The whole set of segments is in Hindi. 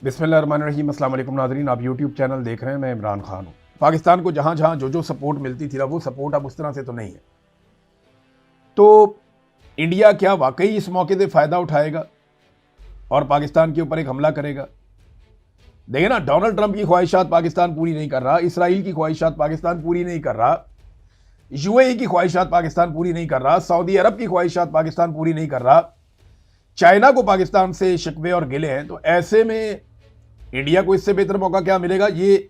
बिस्मिल्लाहिर्रहमानिर्रहीम। अस्सलाम वालेकुम नाज़रीन, आप यूट्यूब चैनल देख रहे हैं। मैं इमरान खान हूँ। पाकिस्तान को जहाँ जहाँ जो सपोर्ट मिलती थी ना, वो सपोर्ट अब उस तरह से तो नहीं है। तो इंडिया क्या वाकई इस मौके से फ़ायदा उठाएगा और पाकिस्तान के ऊपर एक हमला करेगा? देखिए ना, डोनाल्ड ट्रंप की ख्वाहिशात पाकिस्तान पूरी नहीं कर रहा, इसराइल की ख्वाहिशात पाकिस्तान पूरी नहीं कर रहा, यूएई की ख्वाहिशात पाकिस्तान पूरी नहीं कर रहा, सऊदी अरब की ख्वाहिशात पाकिस्तान पूरी नहीं कर रहा, चाइना को पाकिस्तान से शिकवे और गिले हैं। तो ऐसे में इंडिया को इससे बेहतर मौका क्या मिलेगा? ये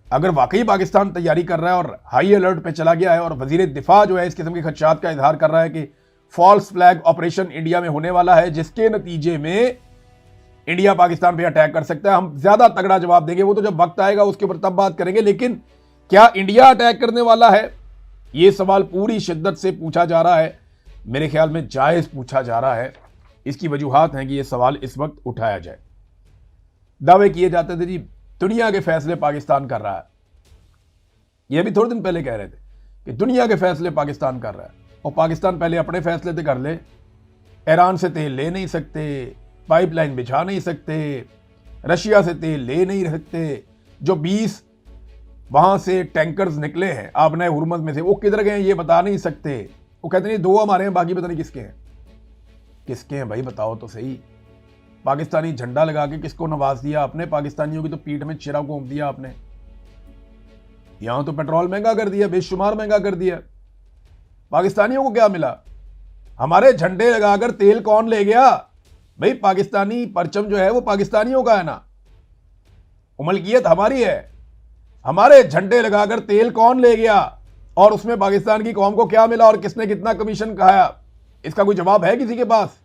अगर वाकई पाकिस्तान तैयारी कर रहा है और हाई अलर्ट पे चला गया है और वजीर दिफा जो है इस किस्म के खदशात का इजहार कर रहा है कि फॉल्स फ्लैग ऑपरेशन इंडिया में होने वाला है, जिसके नतीजे में इंडिया पाकिस्तान पे अटैक कर सकता है, हम ज्यादा तगड़ा जवाब देंगे। वो तो जब वक्त आएगा उसके ऊपर तब बात करेंगे। लेकिन क्या इंडिया अटैक करने वाला है? ये सवाल पूरी शिद्दत से पूछा जा रहा है, मेरे ख्याल में जायज पूछा जा रहा है। इसकी वजूहात हैं कि यह सवाल इस वक्त उठाया जाए। दावे किए जाते थे जी दुनिया के फैसले पाकिस्तान कर रहा है, यह भी थोड़े दिन पहले कह रहे थे कि दुनिया के फैसले पाकिस्तान कर रहा है, और पाकिस्तान पहले अपने फैसले तो कर ले। ईरान से तेल ले नहीं सकते, पाइपलाइन बिछा नहीं सकते, रशिया से तेल ले नहीं सकते, जो 20 वहां से टैंकर्स निकले हैं आपने हुरमज में से, वो किधर गए ये बता नहीं सकते। वो कहते नहीं 2 हमारे हैं, बाकी पता नहीं किसके हैं। किसके हैं भाई, बताओ तो सही। पाकिस्तानी झंडा लगा के किसको नवाज दिया आपने? पाकिस्तानियों की तो पीठ में चिरा घूम दिया आपने। यहां तो पेट्रोल महंगा कर दिया, बेशुमार महंगा कर दिया। पाकिस्तानियों को क्या मिला? हमारे झंडे लगाकर तेल कौन ले गया? भाई पाकिस्तानी परचम जो है वो पाकिस्तानियों का है ना, मुल्कियत हमारी है। हमारे झंडे लगाकर तेल कौन ले गया और उसमें पाकिस्तान की कौम को क्या मिला और किसने कितना कमीशन खाया? इसका कोई जवाब है किसी के पास?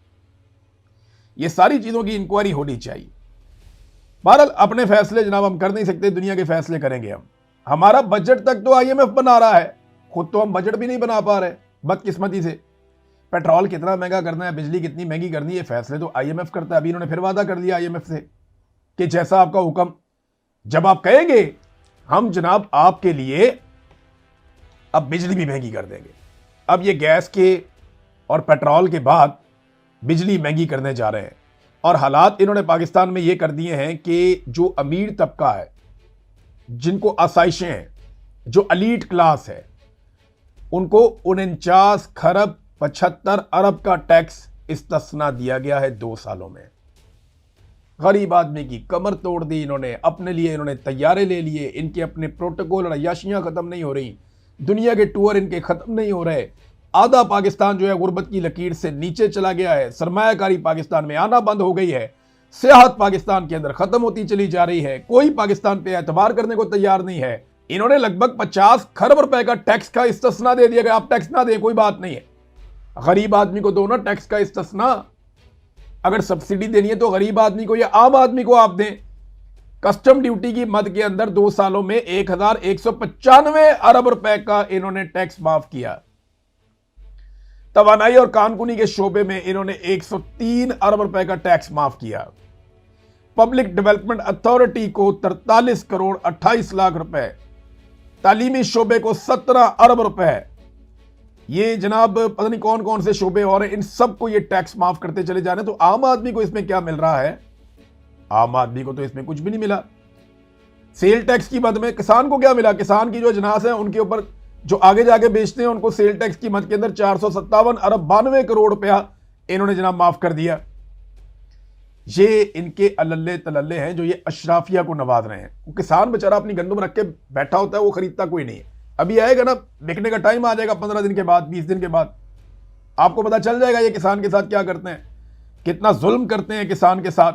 ये सारी चीजों की इंक्वायरी होनी चाहिए। बहरहाल अपने फैसले जनाब हम कर नहीं सकते, दुनिया के फैसले करेंगे हम। हमारा बजट तक तो आईएमएफ बना रहा है, खुद तो हम बजट भी नहीं बना पा रहे बदकिस्मती से। पेट्रोल कितना महंगा करना है, बिजली कितनी महंगी करनी है, फैसले तो आईएमएफ करता है। अभी इन्होंने फिर वादा कर दिया आईएमएफ से कि जैसा आपका हुक्म, जब आप कहेंगे हम जनाब आपके लिए अब बिजली भी महंगी कर देंगे। अब ये गैस के और पेट्रोल के बाद बिजली महंगी करने जा रहे हैं। और हालात इन्होंने पाकिस्तान में ये कर दिए हैं कि जो अमीर तबका है, जिनको आसाइशें हैं, जो अलीट क्लास है, उनको 49 खरब 75 अरब का टैक्स इस्तिस्ना दिया गया है 2 सालों में। गरीब आदमी की कमर तोड़ दी इन्होंने, अपने लिए इन्होंने तैयारे ले लिए। इनके अपने प्रोटोकॉल और अय्याशियां खत्म नहीं हो रही, दुनिया के टूर इनके खत्म नहीं हो रहे। आधा पाकिस्तान जो है गुर्बत की लकीर से नीचे चला गया है, सरमायाकारी पाकिस्तान में आना बंद हो गई है, सियाहत पाकिस्तान के अंदर खत्म होती चली जा रही है, कोई पाकिस्तान पे एतबार करने को तैयार नहीं है। इन्होंने लगभग 50 खरब रुपए का टैक्स का इस्तिस्ना दे दिया गया। आप टैक्स ना दें कोई बात नहीं है, गरीब आदमी को दो ना टैक्स का इस्तिस्ना। अगर सब्सिडी देनी है तो गरीब आदमी को या आम आदमी को आप दें। कस्टम ड्यूटी की मद के अंदर 2 सालों में 1195 अरब रुपए का इन्होंने टैक्स माफ किया। तवानाई और कानूनी के शोबे में इन्होंने 103 अरब रुपए का टैक्स माफ किया। पब्लिक डेवलपमेंट अथॉरिटी को 43 करोड़ 28 लाख रुपए, तालीमी शोबे को 17 अरब रुपए। ये जनाब पता नहीं कौन कौन से शोबे और इन सबको ये टैक्स माफ करते चले जा रहे हैं। तो आम आदमी को इसमें क्या मिल रहा है? आम आदमी को तो इसमें कुछ भी नहीं मिला। सेल टैक्स की मद में किसान को क्या मिला? किसान की जो अजनास है उनके ऊपर जो आगे जाके बेचते हैं उनको सेल टैक्स की मद के अंदर 457 अरब 92 करोड़ रुपया इन्होंने जनाब माफ कर दिया। ये इनके अल्ले तलल्ले हैं जो ये अशराफिया को नवाज रहे हैं। वो किसान बेचारा अपनी गंदम रख के बैठा होता है, वो खरीदता कोई नहीं है। अभी आएगा ना बिकने का टाइम, आ जाएगा 15 दिन के बाद, 20 दिन के बाद आपको पता चल जाएगा ये किसान के साथ क्या करते हैं, कितना जुल्म करते हैं किसान के साथ।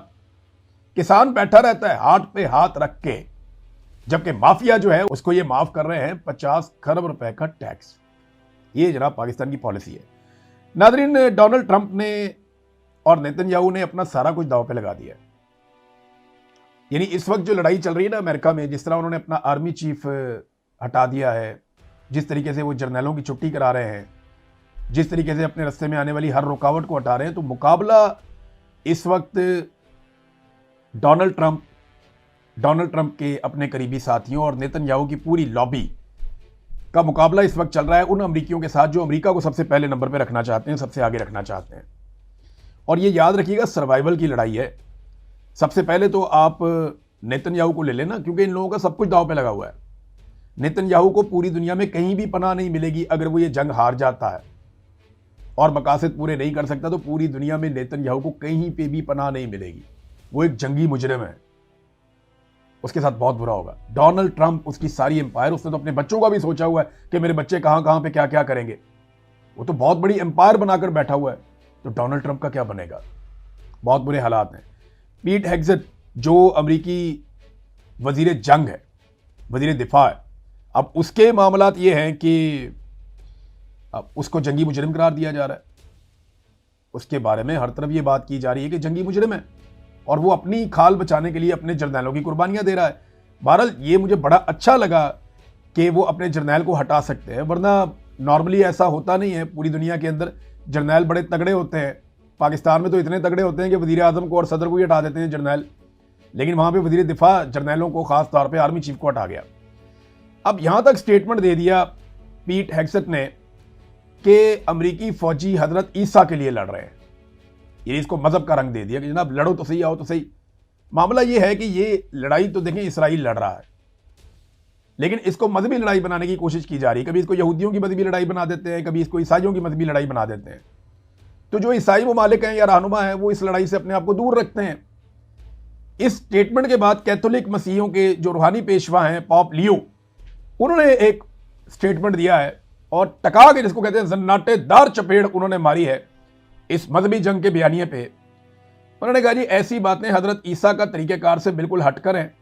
किसान बैठा रहता है हाथ पे हाथ रख के, जबकि माफिया जो है उसको ये माफ कर रहे हैं 50 खरब रुपए का टैक्स। ये जनाब पाकिस्तान की पॉलिसी है। नादरीन, डोनाल्ड ट्रंप ने और नेतन्याहू ने अपना सारा कुछ दांव पे लगा दिया। यानी इस वक्त जो लड़ाई चल रही है ना अमेरिका में, जिस तरह उन्होंने अपना आर्मी चीफ हटा दिया है, जिस तरीके से वो जर्नलों की छुट्टी करा रहे हैं, जिस तरीके से अपने रास्ते में आने वाली हर रुकावट को हटा रहे हैं, तो मुकाबला इस वक्त डोनाल्ड ट्रंप के अपने करीबी साथियों और नेतन्याहू की पूरी लॉबी का मुकाबला इस वक्त चल रहा है उन अमरीकियों के साथ जो अमरीका को सबसे पहले नंबर पे रखना चाहते हैं, सबसे आगे रखना चाहते हैं। और ये याद रखिएगा सर्वाइवल की लड़ाई है। सबसे पहले तो आप नेतन्याहू को ले लेना, क्योंकि इन लोगों का सब कुछ दांव पे लगा हुआ है। नेतन्याहू को पूरी दुनिया में कहीं भी पनाह नहीं मिलेगी अगर वो ये जंग हार जाता है और मकासद पूरे नहीं कर सकता, तो पूरी दुनिया में नेतन्याहू को कहीं पे भी पनाह नहीं मिलेगी। वो एक जंगी मुजरिम है, उसके साथ बहुत बुरा होगा। डोनाल्ड ट्रंप, उसकी सारी एम्पायर, उसने तो अपने बच्चों का भी सोचा हुआ है कि मेरे बच्चे कहां कहां पे क्या क्या करेंगे। वो तो बहुत बड़ी एम्पायर बनाकर बैठा हुआ है, तो डोनाल्ड ट्रंप का क्या बनेगा। बहुत बुरे हालात हैं। पीट हेग्सेट जो अमेरिकी वजीर जंग है, वजीर दिफा है, अब उसके मामलात ये हैं कि अब उसको जंगी मुजरिम करार दिया जा रहा है। उसके बारे में हर तरफ ये बात की जा रही है कि जंगी मुजरिम है और वो अपनी खाल बचाने के लिए अपने जर्नैलों की कुर्बानियां दे रहा है। बहरहाल ये मुझे बड़ा अच्छा लगा कि वो अपने जर्नैल को हटा सकते हैं, वरना नॉर्मली ऐसा होता नहीं है। पूरी दुनिया के अंदर जर्नैल बड़े तगड़े होते हैं। पाकिस्तान में तो इतने तगड़े होते हैं कि वजीर आजम को और सदर को ही हटा देते हैं जर्नैल, लेकिन वहां पे वजीर दिफा जर्नैलों को, खास तौर पे आर्मी चीफ को हटा गया। अब यहां तक स्टेटमेंट दे दिया पीट हेग्सेट ने कि अमरीकी फौजी हजरत ईसा के लिए लड़ रहे हैं। ये इसको मजहब का रंग दे दिया कि जनाब लड़ो तो सही, आओ तो सही। मामला ये है कि ये लड़ाई तो देखें इसराइल लड़ रहा है, लेकिन इसको मजहबी लड़ाई बनाने की कोशिश की जा रही है। कभी इसको यहूदियों की मजहबी लड़ाई बना देते हैं, कभी इसको ईसाइयों की मजहबी लड़ाई बना देते हैं। तो जो ईसाई ममालिक हैं या रहनुमा हैं, वो इस लड़ाई से अपने आप को दूर रखते हैं। इस स्टेटमेंट के बाद कैथोलिक मसीहियों के जो रूहानी पेशवा हैं, पॉप लियो, उन्होंने एक स्टेटमेंट दिया है और टका के, जिसको कहते हैं जन्नाटेदार चपेड़ उन्होंने मारी है इस मजहबी जंग के बयानिए पे। उन्होंने कहा जी ऐसी बातें हजरत ईसा का तरीक़ेकार से बिल्कुल हटकर हैं।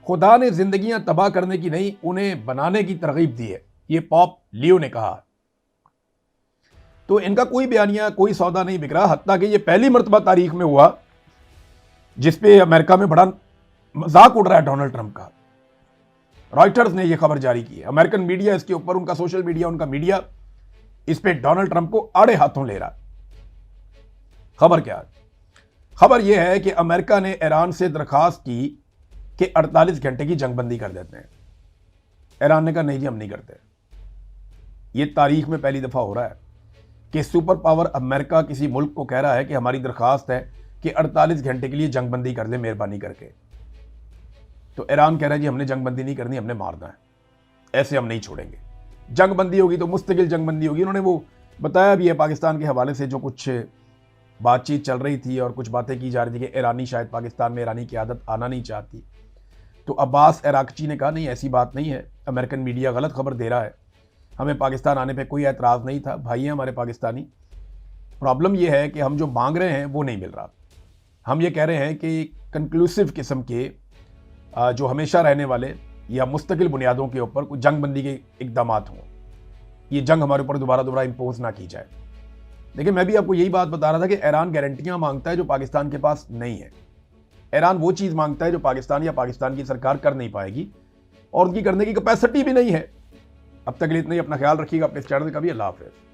खुदा ने जिंदगियां तबाह करने की नहीं, उन्हें बनाने की तरगीब दी है, ये पॉप लियो ने कहा। तो इनका कोई बयानिया, कोई सौदा नहीं बिक रहा। हत्ता कि ये पहली मरतबा तारीख में हुआ जिसपे अमेरिका में बड़ा मजाक उड़ रहा है डोनाल्ड ट्रंप का। रॉयटर्स ने यह खबर जारी की है, अमेरिकन मीडिया इसके ऊपर, उनका सोशल मीडिया, उनका मीडिया इस पे डोनाल्ड ट्रंप को आड़े हाथों ले रहा है। खबर क्या है? खबर यह है कि अमेरिका ने ईरान से दरखास्त की कि 48 घंटे की जंगबंदी कर देते हैं। ईरान ने कहा नहीं जी हम नहीं करते। यह तारीख में पहली दफा हो रहा है कि सुपर पावर अमेरिका किसी मुल्क को कह रहा है कि हमारी दरखास्त है कि 48 घंटे के लिए जंगबंदी कर ले मेहरबानी करके। तो ईरान कह रहा है जी हमने जंगबंदी नहीं करनी, हमने मारना है, ऐसे हम नहीं छोड़ेंगे। जंगबंदी होगी तो मुस्तकिल जंगबंदी होगी। उन्होंने वो बताया भी है पाकिस्तान के हवाले से, जो कुछ बातचीत चल रही थी और कुछ बातें की जा रही थी कि ईरानी शायद पाकिस्तान में ईरानी क़यादत आना नहीं चाहती। तो अब्बास इराकची ने कहा नहीं ऐसी बात नहीं है, अमेरिकन मीडिया गलत खबर दे रहा है, हमें पाकिस्तान आने पे कोई एतराज़ नहीं था, भाई हैं हमारे पाकिस्तानी। प्रॉब्लम यह है कि हम जो मांग रहे हैं वो नहीं मिल रहा। हम ये कह रहे हैं कि कंक्लूसिव किस्म के जो हमेशा रहने वाले या मुस्तकिल बुनियादों के ऊपर कुछ जंगबंदी के इकदाम हों, ये जंग हमारे ऊपर दोबारा इम्पोज ना की जाए। लेकिन मैं भी आपको यही बात बता रहा था कि ईरान गारंटियां मांगता है जो पाकिस्तान के पास नहीं है। ईरान वो चीज़ मांगता है जो पाकिस्तान या पाकिस्तान की सरकार कर नहीं पाएगी और उनकी करने की कैपेसिटी भी नहीं है। अब तक के लिए इतना ही। अपना ख्याल रखिएगा, अपने इस चैनल का भी। अल्लाह हाफ़िज़।